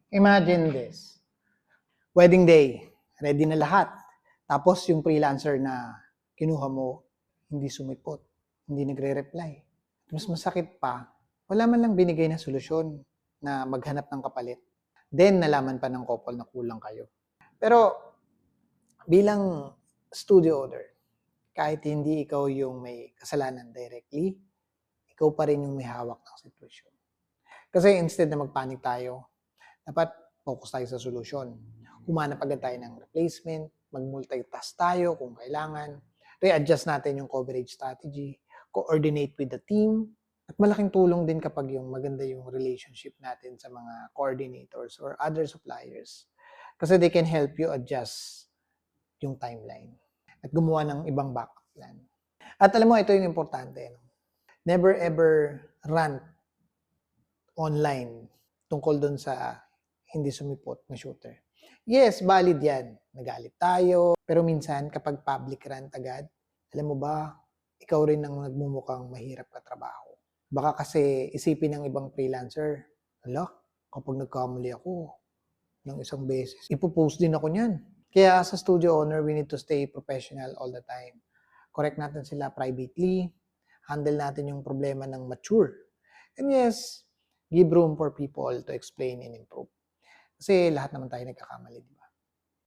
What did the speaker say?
Imagine this. Wedding day, ready na lahat. Tapos yung freelancer na kinuha mo, hindi sumipot, hindi nagre-reply. Mas masakit pa, wala man lang binigay na solusyon na maghanap ng kapalit. Then nalaman pa ng couple na kulang kayo. Pero bilang studio owner, kahit hindi ikaw yung may kasalanan directly, ikaw pa rin yung may hawak ng sitwasyon. Kasi instead na magpanik tayo, dapat focus tayo sa solusyon. Humanap agad tayo ng replacement, mag-multitask tayo kung kailangan, readjust natin yung coverage strategy, coordinate with the team, at malaking tulong din kapag yung maganda yung relationship natin sa mga coordinators or other suppliers. Kasi they can help you adjust yung timeline at gumawa ng ibang backup plan. At alam mo, ito yung importante. Never ever rant online tungkol dun sa hindi sumipot na shooter. Yes, valid yan. Nagalit tayo. Pero minsan, kapag public rant agad, alam mo ba, ikaw rin ang nagmumukhang mahirap katrabaho. Baka kasi isipin ng ibang freelancer, ala, kapag nagkamali ako ng isang beses, ipopost din ako niyan. Kaya as a studio owner, we need to stay professional all the time. Correct natin sila privately, handle natin yung problema ng mature. And yes, give room for people to explain and improve. Kasi lahat naman tayo nagkakamali, di ba?